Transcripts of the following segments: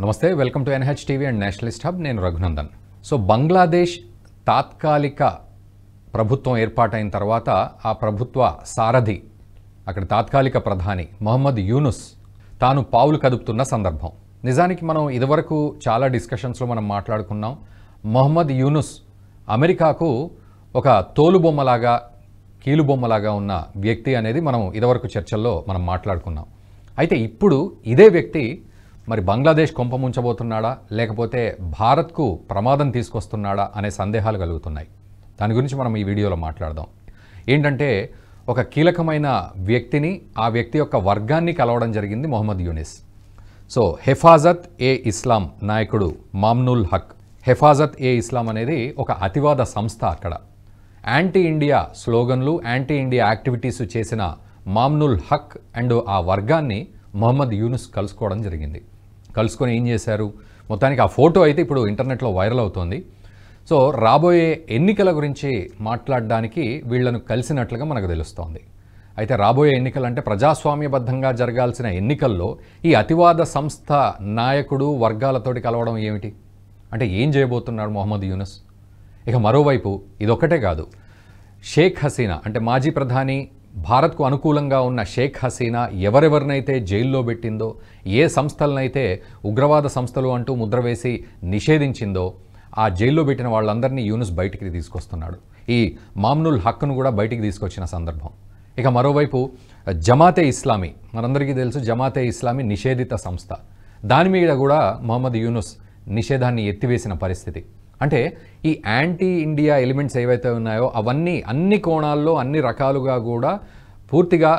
నమస్తే, welcome to NH TV and Nationalist hub. నేను Raghunandan. So Bangladesh తాత్కాలిక ప్రభుత్వం ఏర్పాటైన తర్వాత ఆ ప్రభుత్వ సారథి, అక్కడ తాత్కాలిక ప్రధాని మొహమ్మద్ యూనుస్ తాను పావులు కదుపుతున్న సందర్భం. నిజానికి మనం ఇదివరకు చాలా డిస్కషన్స్లో మనం మాట్లాడుకున్నాం. మొహమ్మద్ యూనుస్ అమెరికాకు ఒక తోలుబొమ్మలాగా కీలుబొమ్మలాగా ఉన్న వ్యక్తి అనేది మనం ఇదివరకు చర్చల్లో మనం మాట్లాడుకున్నాం. అయితే ఇప్పుడు ఇదే వ్యక్తి మరి బంగ్లాదేశ్ కొంప ముంచబోతున్నాడా, లేకపోతే భారత్కు ప్రమాదం తీసుకొస్తున్నాడా అనే సందేహాలు కలుగుతున్నాయి. దాని గురించి మనం ఈ వీడియోలో మాట్లాడదాం. ఏంటంటే ఒక కీలకమైన వ్యక్తిని, ఆ వ్యక్తి యొక్క వర్గాన్ని కలవడం జరిగింది మొహమ్మద్ యూనిస్. సో హెఫాజత్ ఏ ఇస్లాం నాయకుడు మామ్నుల్ హక్. హెఫాజత్ ఏ ఇస్లాం అనేది ఒక అతివాద సంస్థ. అక్కడ యాంటీ ఇండియా స్లోగన్లు, యాంటీ ఇండియా యాక్టివిటీస్ చేసిన మామ్నుల్ హక్ అండ్ ఆ వర్గాన్ని మొహమ్మద్ యూనుస్ కలుసుకోవడం జరిగింది. కలుసుకొని ఏం చేశారు, మొత్తానికి ఆ ఫోటో అయితే ఇప్పుడు ఇంటర్నెట్లో వైరల్ అవుతోంది. సో రాబోయే ఎన్నికల గురించి మాట్లాడడానికి వీళ్లను కలిసినట్లుగా మనకు తెలుస్తోంది. అయితే రాబోయే ఎన్నికలు అంటే ప్రజాస్వామ్యబద్ధంగా జరగాల్సిన ఎన్నికల్లో ఈ అతివాద సంస్థ నాయకుడు వర్గాలతోటి కలవడం ఏమిటి అంటే ఏం చేయబోతున్నాడు మొహమ్మద్ యూనుస్? ఇక మరోవైపు ఇదొక్కటే కాదు, షేక్ హసీనా అంటే మాజీ ప్రధాని, భారత్కు అనుకూలంగా ఉన్న షేక్ హసీనా ఎవరెవరినైతే జైల్లో పెట్టిందో, ఏ సంస్థలనైతే ఉగ్రవాద సంస్థలు అంటూ ముద్ర వేసి నిషేధించిందో, ఆ జైల్లో పెట్టిన వాళ్ళందరినీ యూనుస్ బయటికి తీసుకొస్తున్నాడు. ఈ మామ్నుల్ హక్ను కూడా బయటికి తీసుకొచ్చిన సందర్భం. ఇక మరోవైపు జమాతే ఇస్లామీ, మనందరికీ తెలుసు జమాతే ఇస్లామీ నిషేధిత సంస్థ. దాని మీద కూడా మొహమ్మద్ యూనుస్ నిషేధాన్ని ఎత్తివేసిన పరిస్థితి. అంటే ఈ యాంటీ ఇండియా ఎలిమెంట్స్ ఏవైతే ఉన్నాయో అవన్నీ అన్ని కోణాల్లో అన్ని రకాలుగా కూడా పూర్తిగా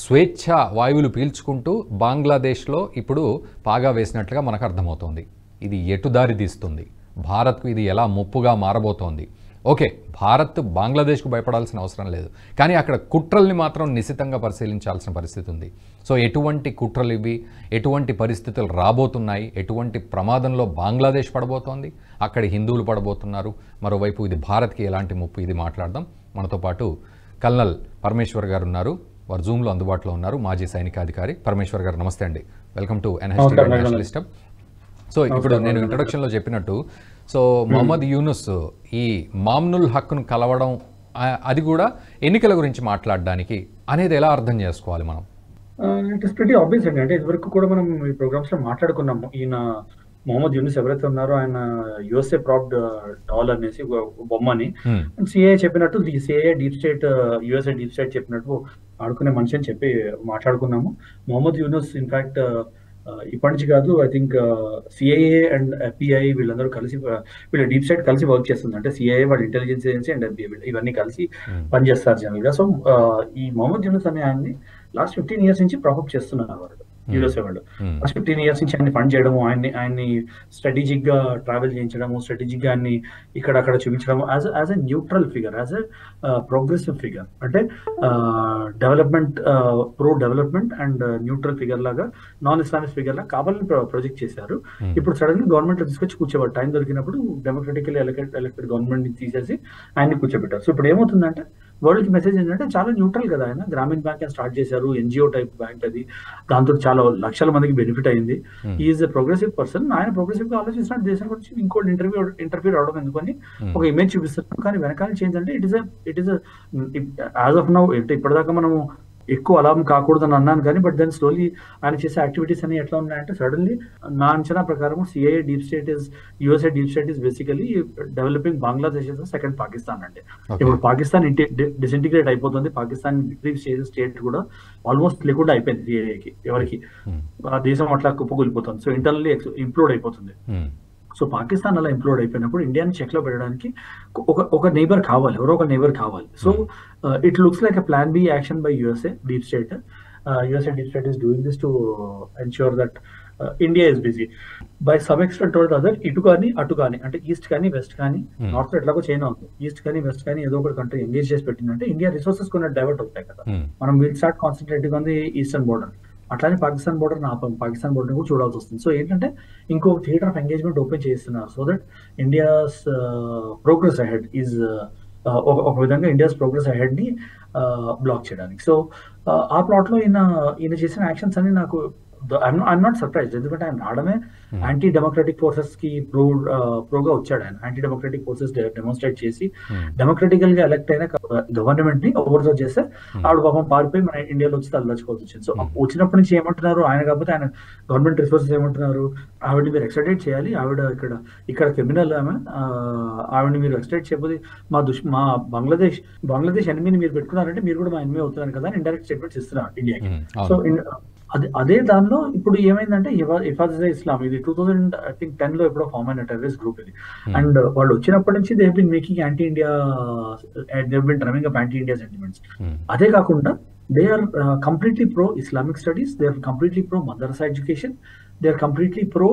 స్వేచ్ఛ వాయువులు పీల్చుకుంటూ బంగ్లాదేశ్లో ఇప్పుడు పాగా వేసినట్లుగా మనకు అర్థమవుతోంది. ఇది ఎటు దారి తీస్తుంది, భారత్కు ఇది ఎలా ముప్పుగా మారబోతోంది? ఓకే, భారత్ బంగ్లాదేశ్కు భయపడాల్సిన అవసరం లేదు, కానీ అక్కడ కుట్రల్ని మాత్రం నిశితంగా పరిశీలించాల్సిన పరిస్థితి ఉంది. సో ఎటువంటి కుట్రలు ఇవి, ఎటువంటి పరిస్థితులు రాబోతున్నాయి, ఎటువంటి ప్రమాదంలో బంగ్లాదేశ్ పడబోతోంది, అక్కడి హిందువులు పడబోతున్నారు, మరోవైపు ఇది భారత్కి ఎలాంటి ముప్పు, ఇది మాట్లాడదాం. మనతో పాటు కల్నల్ పరమేశ్వర్ గారు ఉన్నారు, వారు జూమ్లో అందుబాటులో ఉన్నారు, మాజీ సైనికాధికారి. పరమేశ్వర్ గారు నమస్తే అండి, welcome to NH TV Nationalist hub. So ఇప్పుడు నేను ఇంట్రొడక్షన్లో చెప్పినట్టు, సో మొహమ్మద్ యూనుస్ ఈ మామ్నుల్ హక్ను కలవడం, అది కూడా ఎన్నికల గురించి మాట్లాడడానికి అనేది ఎలా అర్థం చేసుకోవాలి మనం? ఇట్ ఇస్ ప్రిటీ ఆబ్వియస్ అండి. అంటే ఇదివరకు కూడా మనం ఈ ప్రోగ్రామ్స్ లో మాట్లాడుకున్నాము. ఈయన మొహమ్మద్ యూనుస్ ఎవరైతే ఉన్నారో ఆయన యుఎస్ఏ ప్రాప్డ్ డాల్ అనేసి బొమ్మని సిఐఏ చెప్పినట్టు, CIA deep state, USA deep state చెప్పినట్టు ఆడుకునే మనిషి అని చెప్పి మాట్లాడుకున్నాము. మొహమ్మద్ యూనుస్ ఇన్ఫాక్ట్ ఇప్పటి నుంచి కాదు, I think CIA and FBI వీళ్ళందరూ కలిసి, వీళ్ళ డీప్ స్టేట్ కలిసి వర్క్ చేస్తుంది. అంటే సిఐఏ వాళ్ళ ఇంటెలిజెన్స్ ఏజెన్సీ అండ్ ఎఫ్బిఐ ఇవన్నీ కలిసి పనిచేస్తారు జనరల్ గా. సో ఈ మొహమ్మద్ యూనుస్ అనే ఆయన్ని లాస్ట్ 15 years నుంచి ప్రాపప్ చేస్తున్నారు వాళ్ళు, యూఎస్ఏ వాళ్ళు. లాస్ట్ 15 years నుంచి ఆయన్ని ఫండ్ చేయడము, ఆయన్ని స్ట్రాటజిక్ గా ట్రావెల్ చేయించడము, స్ట్రాటజిక్ గా ఆయన్ని ఇక్కడ అక్కడ చూపించడము as a neutral figure, as a progressive figure. అంటే development, pro development and neutral figure లాగా, నాన్ ఇస్లామిక్ ఫిగర్ లాగా కావాలని ప్రొజెక్ట్ చేశారు. ఇప్పుడు సడన్ గా గవర్నమెంట్ లో తీసుకొచ్చి కూర్చోబెట్టారు. టైం దొరికినప్పుడు డెమోక్రటికల్లీ ఎలక్టెడ్ గవర్నమెంట్ ని తీసేసి ఆయన్ని కూర్చోబెట్టారు. సో ఇప్పుడు ఏమవుతుందంటే వరల్డ్ కి మెసేజ్ ఏంటంటే చాలా న్యూట్రల్ కదా ఆయన. గ్రామీణ బ్యాంక్ అని స్టార్ట్ చేశారు, ఎన్జిఓ టైప్ బ్యాంక్ అది, దాంతో చాలా లక్షల మందికి బెనిఫిట్ అయింది. Is a progressive person. ఆయన ప్రోగ్రెసివ్ గా ఆలోచిస్తున్న దేశం గురించి ఇంకోటి ఇంటర్వ్యూ రావడం ఎందుకని ఒక ఇమేజ్ చూపిస్తున్నాం. కానీ వెనకాల చేంజ్ అంటే it is as of now, ఇప్పటిదాకా మనము ఎక్కువ అలా కాకూడదని అన్నాను కానీ, బట్ దెన్ స్లోలీ ఆయన చేసే యాక్టివిటీస్ అన్ని ఎట్లా ఉన్నాయంటే, సడన్లీ నా అంచనా ప్రకారం CIA deep state is, USA deep state is basically developing Bangladesh second Pakistan అండి. ఇప్పుడు పాకిస్తాన్ డిసింటిగ్రేట్ అయిపోతుంది, పాకిస్తాన్ రిట్రీవ్ చేసే స్టేట్ కూడా ఆల్మోస్ట్ లేకుండా అయిపోయింది సిఐఏకి, ఎవరికి ఆ దేశం అట్లా కుప్పకూలిపోతుంది. సో ఇంటర్నల్లీ ఇంప్లోడ్ అయిపోతుంది. సో పాకిస్తాన్ అలా ఇంప్లోడ్ అయిపోయినప్పుడు ఇండియాని చెక్ లో పెట్టడానికి ఒక నైబర్ కావాలి, ఎవరో ఒక నైబర్ కావాలి. So it looks like a plan B action by USA deep state. USA deep state is doing this to ensure that India is busy by some extent or other. ఇటు కానీ అటు కానీ, అంటే east కానీ west కానీ, north ఎట్లాగో China ఉంది, east కానీ వెస్ట్ కానీ ఏదో ఒక కంట్రీ ఎంగేజ్ చేసి పెట్టిందంటే ఇండియా రిసోర్సెస్ కొన్ని డైవర్ట్ అవుతాయి కదా. మనం will start concentrating on the eastern border. అట్లానే పాకిస్తాన్ బోర్డర్ ఆపం, పాకిస్తాన్ బోర్డర్ కూడా చూడాల్సి వస్తుంది. సో ఏంటంటే ఇంకో థియేటర్ ఆఫ్ ఎంగేజ్మెంట్ ఓపెన్ చేస్తున్నారు, so that India's progress ahead is, ఒక విధంగా ఇండియాస్ ప్రోగ్రెస్ అహెడ్ ని బ్లాక్ చేయడానికి. సో ఆ ప్లాట్ లో ఈయన చేసిన యాక్షన్స్ అన్ని నాకు ఐఎమ్ నాట్ సర్ప్రైజ్డ్, ఎందుకంటే ఆయన రావడమే యాంటీ డెమోక్రటిక్ ఫోర్సెస్ కి ప్రోగా వచ్చాడు. ఆయన యాంటీ డెమోక్రటిక్ ఫోర్సెస్ డెమోన్స్ట్రేట్ చేసి డెమోక్రటికల్ గా ఎలక్ట్ అయిన గవర్నమెంట్ ని ఓవర్థ్రో చేస్తే ఆవిడ పాపం పారిపోయి మన ఇండియాలో వచ్చి తలదాచుకోవాల్సి వచ్చింది. సో వచ్చినప్పటి నుంచి ఏమంటున్నారు, ఆయన కాకపోతే ఆయన గవర్నమెంట్ రిసోర్సెస్ ఏమంటున్నారు, ఆవిడని మీరు ఎక్స్ట్రాడిట్ చేయాలి, ఆవిడ ఇక్కడ క్రిమినల్ ఆవిడని మీరు ఎక్స్ట్రాడిట్ చేయకపోతే మా బంగ్లాదేశ్ ఎనిమిని మీరు పెట్టుకున్నారంటే మీరు కూడా మా ఎనిమి అవుతున్నారు కదా అని ఇండైరెక్ట్ స్టేట్మెంట్స్ ఇస్తున్నారు ఇండియాకి. సో అదే దానిలో ఇప్పుడు ఏమైందంటే హిఫాజత్ ఇస్లాం ఇది 2010 లో ఎప్పుడో ఫామ్ అయిన టెర్రరిస్ట్ గ్రూప్ ఇది. అండ్ వాళ్ళు వచ్చినప్పటి నుంచి they been making anti India, they been running up anti India sentiments. అదే కాకుండా they are completely pro Islamic studies, they are completely pro madrasa education, they are completely pro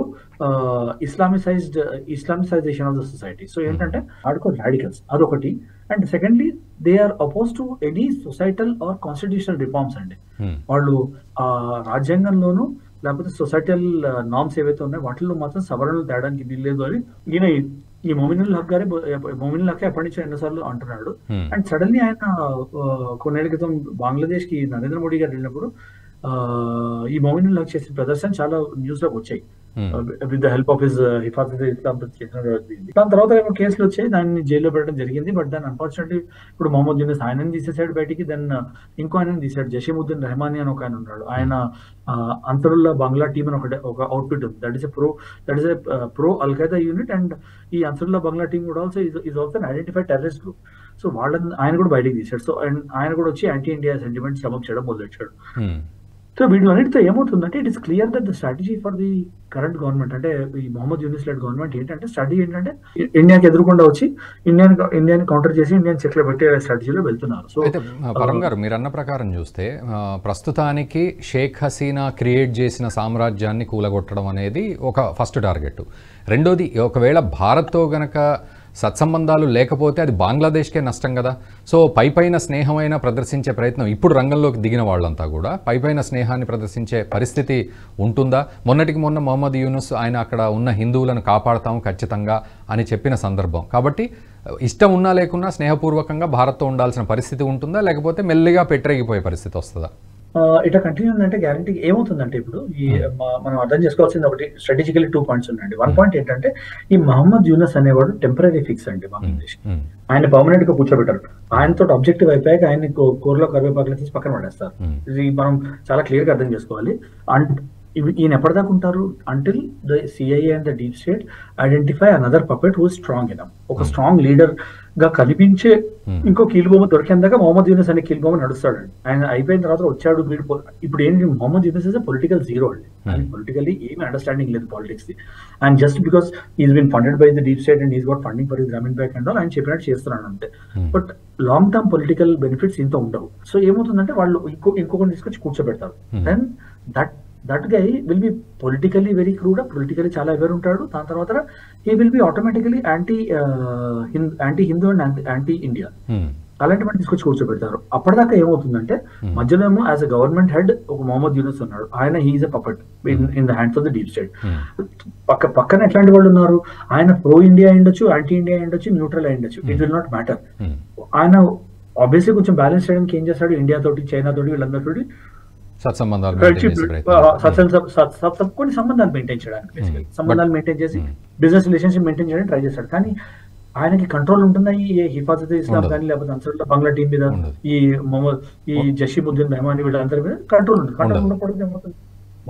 Islamicization of the society. So ఏంటంటే hardcore radicals అదొకటి. And secondly they are oppose to any societal or constitutional reforms అండి. వాళ్ళు రాజ్యాంగంలోనూ లేకపోతే societal norms ఏవైతే ఉన్నాయో వాటిల్లో మాత్రం సవరణలు తేడానికి వీల్లేదు అని ఈయన ఈ మొమినుల్ హక్ గారే ఎప్పటి నుంచో ఎన్నోసార్లు అంటున్నాడు. అండ్ సడన్లీ ఆయన కొన్నేళ్ల క్రితం బంగ్లాదేశ్ కి నరేంద్ర మోడీ గారు వెళ్ళినప్పుడు ఈ మొమినుల్ హక్ చేసిన ప్రదర్శన చాలా న్యూస్ లోకి వచ్చాయి with the help of his Hefazat Islam. దాని తర్వాత ఏమో కేసులు వచ్చాయి, దాన్ని జైల్లో పెట్టడం జరిగింది. బట్ దాన్ని అన్ఫార్చునేట్లీ ఇప్పుడు మొహమ్మద్ యూనిస్ ఆయనని తీసేసాడు బయటికి, దెన్ ఇంకో ఆయనని తీసాడు, జషీముద్దీన్ రెహమానీ అని ఒక ఆయన ఉన్నాడు. ఆయన అన్సరుల్లా బంగ్లా టీమ్ అని ఒక అవుట్ఫిట్ ఉంది, that is a pro Al Qaeda unit. And ఈ అన్సరుల్లా బంగ్లా టీమ్ కూడా also is also unidentified terrorist group. So వాళ్ళని ఆయన కూడా బయటికి తీశాడు. సో అండ్ ఆయన కూడా వచ్చి యాంటీ ఇండియా సెంటిమెంట్స్ ప్రమోట్ చేయడం మొదలెట్టాడు. సో వీటితో ఏమవుతుందంటే it is clear that the strategy for the current government, అంటే ఈ మొహమ్మద్ యూనిస్ లెడ్ గవర్నమెంట్ ఏంటంటే స్ట్రాటజీ ఏంటంటే ఇండియాకి ఎదురుకుండా వచ్చి ఇండియాని కౌంటర్ చేసి ఇండియన్ చెక్లో పెట్టే స్ట్రాటజీలో వెళ్తున్నారు. సో అయితే పరం గారు మీరు అన్న ప్రకారం చూస్తే ప్రస్తుతానికి షేక్ హసీనా క్రియేట్ చేసిన సామ్రాజ్యాన్ని కూలగొట్టడం అనేది ఒక ఫస్ట్ టార్గెట్. రెండోది ఒకవేళ భారత్తో గనక సత్సంబంధాలు లేకపోతే అది బంగ్లాదేశ్కే నష్టం కదా. సో పైపైన స్నేహమైన ప్రదర్శించే ప్రయత్నం ఇప్పుడు రంగంలోకి దిగిన వాళ్ళంతా కూడా పైపైన స్నేహాన్ని ప్రదర్శించే పరిస్థితి ఉంటుందా? మొన్నటికి మొన్న మొహమ్మద్ యూనుస్ ఆయన అక్కడ ఉన్న హిందువులను కాపాడతాం ఖచ్చితంగా అని చెప్పిన సందర్భం కాబట్టి ఇష్టం ఉన్నా లేకున్నా స్నేహపూర్వకంగా భారత్తో ఉండాల్సిన పరిస్థితి ఉంటుందా, లేకపోతే మెల్లిగా పెట్టరేగిపోయే పరిస్థితి వస్తుందా? ఇట్లా కంటిన్యూ అంటే గ్యారంటీ ఏమవుతుందంటే ఇప్పుడు ఈ మనం అర్థం చేసుకోవాల్సింది ఒకటి స్ట్రాటజికల్లీ 2 పాయింట్స్ ఉన్నాయండి. 1 పాయింట్ ఏంటంటే ఈ మహమ్మద్ యూనస్ అనేవాడు టెంపరీ ఫిక్స్ అండి బంగ్లాదేశ్. ఆయన పర్మనెంట్ గా కూర్చోబెట్టారు. ఆయనతో ఆబ్జెక్టివ్ అయిపోయాక ఆయన కూరలో కరివేపాకులు తీసి పక్కన పడేస్తారు. ఇది మనం చాలా క్లియర్ గా అర్థం చేసుకోవాలి. అండ్ ఈయన ఎప్పటిదాకా ఉంటారు until the CIA and the deep state identify another puppet who strong enough. ఒక స్ట్రాంగ్ లీడర్ గా కనిపించే ఇంకో కీలుబొమ్మ దొరికేందాక మొహమ్మద్ యూనస్ అనే కీలుబొమ్మ నడుస్తాడండి. ఆయన అయిపోయిన తర్వాత వచ్చాడు ఇప్పుడు ఏంటి Mohammad Yunus is political zero అండి. ఆయన పొలిటికల్లీ ఏమి అండర్స్టాండింగ్ లేదు పాలిటిక్స్ ది. And just because is been funded by the deep state and is got funding for Grameen Bank and ఆయన చెప్పినట్టు చేస్తున్నాడు అంతే. But long term political benefits ఇంత ఉండవు. సో ఏమవుతుందంటే వాళ్ళు ఇంకొకరిని తీసుకొచ్చి కూర్చోబెడతారు. Then that guy will be politically very crude, politically చాలా ఎవరు ఉంటాడు. దాని తర్వాత he will be automatically anti Hindu and anti India. అలాంటి మనం తీసుకొచ్చి కూర్చోబెడతారు. అప్పటిదాకా ఏమవుతుందంటే మధ్యలో ఏమో యాజ్ అ గవర్నమెంట్ హెడ్ ఒక మొహమ్మద్ యూనస్ ఉన్నాడు. ఆయన he is a puppet in the hands of the deep state. పక్కన ఎట్లాంటి వాళ్ళు ఉన్నారు, ఆయన ప్రో ఇండియా అయ్యుండొచ్చు, యాంటీ ఇండియా అయ్యుండొచ్చు, న్యూట్రల్ అయ్యుండొచ్చు, ఇట్ విల్ నాట్ మ్యాటర్. ఆయన ఆబ్వియస్లీ కొంచెం బ్యాలెన్స్ చేయడానికి ఏం చేస్తాడు, ఇండియా తోటి చైనా తోటి వీళ్ళందరితోటి కొన్ని సంబంధాలు మెయింటైన్ చేయడానికి సంబంధాలు మెయింటైన్ చేసి బిజినెస్ రిలేషన్షిప్ మెయింటైన్ చేయడానికి ట్రై చేస్తాడు. కానీ ఆయనకి కంట్రోల్ ఉంటుందా ఈ హిఫాజత్ ఇస్లాం కానీ లేకపోతే అన్సరుల్లా బంగ్లా టీం మీద, ఈ జషీముద్దీన్ రెహమానీ వీళ్ళందరి మీద కంట్రోల్ ఉంటుంది. కంట్రోల్ ఉన్నప్పుడు ఏమవుతుంది,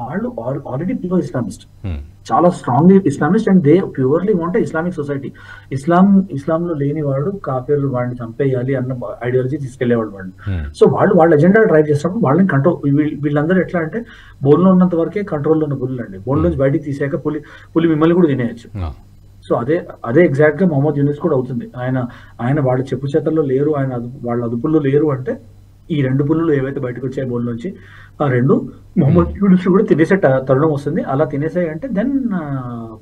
వాళ్ళు ఆల్రెడీ ప్యూర్ ఇస్లామిస్ట్, చాలా strong Islamist and they purely want Islamic society. ఇస్లాంలో లేని వాడు కాఫీర్లు వాడిని చంపేయాలి అన్న ఐడియాలజీ తీసుకెళ్లేవాడు వాళ్ళు. సో వాళ్ళ ఎజెండా డ్రైవ్ చేసినప్పుడు వాళ్ళని కంట్రోల్, వీళ్ళందరూ ఎట్లా అంటే బోన్లో ఉన్నంత వరకే కంట్రోల్లో ఉన్న పులులు అండి. బోన్ నుంచి బయటికి తీసాక పులి మిమ్మల్ని కూడా తినేయచ్చు. సో అదే ఎగ్జాక్ట్ గా మొహమ్మద్ యూనస్ కూడా అవుతుంది. ఆయన వాళ్ళ చెప్పు చేతల్లో లేరు, ఆయన వాళ్ళ అదుపుల్లో లేరు అంటే ఈ 2 పుల్లులు ఏవైతే బయటకు వచ్చాయి బోన్ నుంచి ఆ 2 మొహమ్మద్ యూనస్ కూడా తినేసే తరుణం వస్తుంది. అలా తినేసాయి అంటే then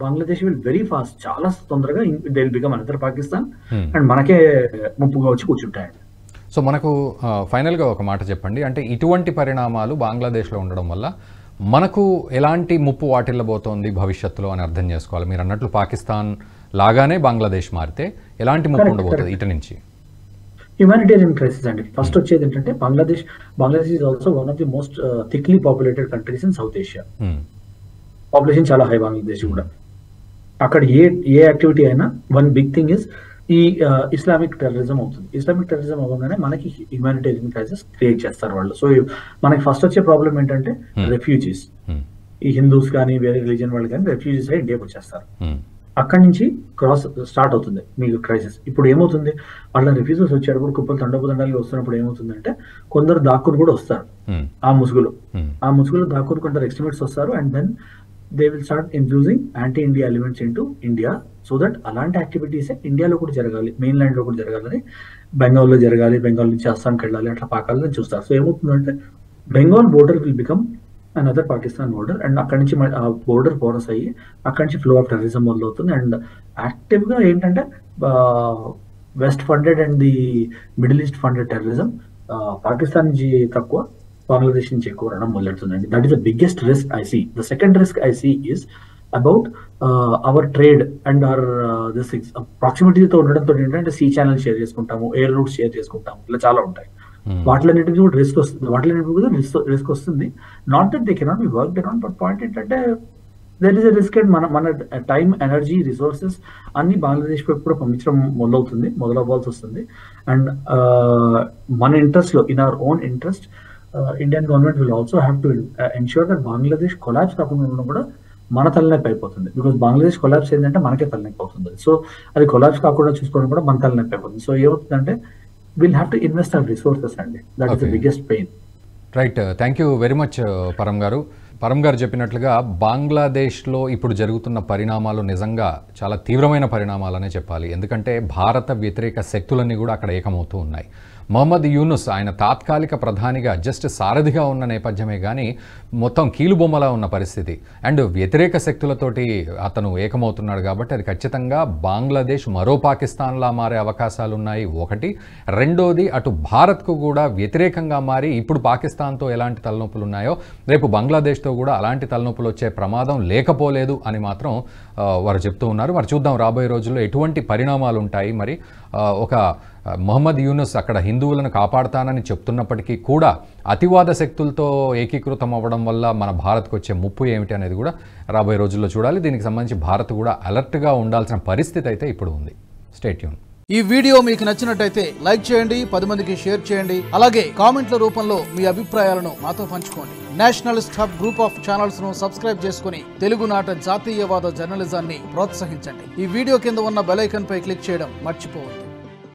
Bangladesh will very fast, చాలా తొందరగా they will become another Pakistan and మనకే ముప్పుగా వచ్చి కూర్చుంటాయండి. సో మనకు ఫైనల్గా ఒక మాట చెప్పండి, అంటే ఇటువంటి పరిణామాలు బంగ్లాదేశ్లో ఉండడం వల్ల మనకు ఎలాంటి ముప్పు వాటిల్లబోతోంది భవిష్యత్తులో అని అర్థం చేసుకోవాలి. మీరు అన్నట్లు పాకిస్తాన్ లాగానే బంగ్లాదేశ్ మారితే ఎలాంటి ముప్పు ఉండబోతుంది ఇటు నుంచి? హ్యూమానిటేరియన్ క్రైసిస్ అండి. ఫస్ట్ వచ్చేది ఏంటంటే Bangladesh is also one of the most thickly populated countries in south Asia. Population చాలా హై బంగ్లాదేశ్ కూడా. అక్కడ ఏ యాక్టివిటీ అయినా వన్ బిగ్ థింగ్ ఇస్ ఈ ఇస్లామిక్ టెర్రరిజం అవుతుంది. ఇస్లామిక్ టెర్రరిజం అవ్వగానే మనకి హ్యూమానిటేరియన్ క్రైసిస్ క్రియేట్ చేస్తారు వాళ్ళు. సో మనకి ఫస్ట్ వచ్చే ప్రాబ్లం ఏంటంటే రెఫ్యూజీస్. ఈ హిందూస్ కానీ వేరే రిలీజన్ వాళ్ళు కానీ రెఫ్యూజీస్ అయి ఇండియాకి వచ్చేస్తారు. అక్కడి నుంచి స్టార్ట్ అవుతుంది మీకు క్రైసిస్. ఇప్పుడు ఏమవుతుంది, వాళ్ళ రిఫ్యూజీస్ వచ్చేటప్పుడు కుప్పలు తండోపతండాలు వస్తున్నప్పుడు ఏమవుతుందంటే కొందరు దాక్కుని కూడా వస్తారు ఆ ముసుగులో దాక్కుని కొందరు ఎక్స్ట్రీమిస్ట్స్ వస్తారు. And then they will start infusing anti India elements into India, so that అలాంటి యాక్టివిటీసే ఇండియాలో కూడా జరగాలి, మెయిన్ ల్యాండ్ లో కూడా జరగాలని, బెంగాల్లో జరగాలి, బెంగాల్ నుంచి అస్సాంకి వెళ్ళాలి, అట్లా పాకాలని చూస్తారు. సో ఏమవుతుందంటే Bengal border will become another Pakistan border. And అక్కడి నుంచి ఆ బోర్డర్ పోరస్ అయ్యి అక్కడి నుంచి ఫ్లో ఆఫ్ టెర్రరిజం మొదలవుతుంది. అండ్ యాక్టివ్ గా ఏంటంటే west funded and the Middle East funded terrorism Pakistan నుంచి తక్కువ, బంగ్లాదేశ్ నుంచి ఎక్కువ రావడం మొదలెడుతుందండి. That is the biggest risk I see. The second risk I see is about our trade and our this things. ప్రాక్సిమిటీతో ఉండడంతో ఏంటంటే సీ ఛానల్ షేర్ చేసుకుంటాము, ఎయిర్ రూట్స్ షేర్ చేసుకుంటాము, ఇలా చాలా ఉంటాయి. వాటిలన్నిటికీ కూడా రిస్క్ వస్తుంది. Not that they cannot be work around, but point ఏంటంటే there is a risk. And మన టైం, ఎనర్జీ, రిసోర్సెస్ అన్ని బంగ్లాదేశ్ కూడా పంపించడం మొదలవ్వాల్సి వస్తుంది. అండ్ మన ఇంట్రెస్ట్ లో, in our own interest, Indian government will also have to ensure that Bangladesh collapse కాకుండా ఉండడం కూడా మన తలనొప్పి అయిపోతుంది. బికాస్ బంగ్లాదేశ్ కొలాప్స్ ఏంటంటే మనకే తలనొప్పి అవుతుంది. సో అది కొలాప్స్ కాకుండా చూసుకోవడం కూడా మన తలనొప్పి అయిపోతుంది. సో ఏమవుతుందంటే we'll have to invest our resources and that is the biggest pain. Right, thank you very much పరం గారు చెప్పినట్లుగా బంగ్లాదేశ్లో ఇప్పుడు జరుగుతున్న పరిణామాలు నిజంగా చాలా తీవ్రమైన పరిణామాలనే చెప్పాలి. ఎందుకంటే భారత వ్యతిరేక శక్తులన్నీ కూడా అక్కడ ఏకమవుతూ ఉన్నాయి. మొహమ్మద్ యూనుస్ ఆయన తాత్కాలిక ప్రధానిగా జస్ట్ సారథిగా ఉన్న నేపథ్యమే కానీ మొత్తం కీలుబొమ్మలా ఉన్న పరిస్థితి. అండ్ వ్యతిరేక శక్తులతోటి అతను ఏకమవుతున్నాడు కాబట్టి అది ఖచ్చితంగా బంగ్లాదేశ్ మరో పాకిస్తాన్లా మారే అవకాశాలు ఉన్నాయి ఒకటి. రెండోది అటు భారత్కు కూడా వ్యతిరేకంగా మారి ఇప్పుడు పాకిస్తాన్తో ఎలాంటి తలనొప్పులు ఉన్నాయో రేపు బంగ్లాదేశ్తో కూడా అలాంటి తలనొప్పులు వచ్చే ప్రమాదం లేకపోలేదు అని మాత్రం వారు చెప్తూ ఉన్నారు. మరి చూద్దాం రాబోయే రోజుల్లో ఎటువంటి పరిణామాలు ఉంటాయి. మరి ఒక మొహమ్మద్ యూనుస్ అక్కడ హిందువులను కాపాడుతానని చెప్తున్నప్పటికీ కూడా అతివాద శక్తులతో ఏకీకృతం అవ్వడం వల్ల మన భారత్కు వచ్చే ముప్పు ఏమిటి అనేది కూడా రాబోయే రోజుల్లో చూడాలి. దీనికి సంబంధించి భారత్ కూడా అలర్ట్గా ఉండాల్సిన పరిస్థితి అయితే ఇప్పుడు ఉంది. Stay tune. ఈ వీడియో మీకు నచ్చినట్టయితే లైక్ చేయండి, 10 మందికి షేర్ చేయండి. అలాగే కామెంట్ల రూపంలో మీ అభిప్రాయాలను మాతో పంచుకోండి. Nationalist hub group of channels ను సబ్స్క్రైబ్ చేసుకుని తెలుగునాట జాతీయవాద జర్నలిజాన్ని ప్రోత్సహించండి. ఈ వీడియో కింద ఉన్న బెల్ ఐకాన్ పై క్లిక్ చేయడం మర్చిపోవద్దు.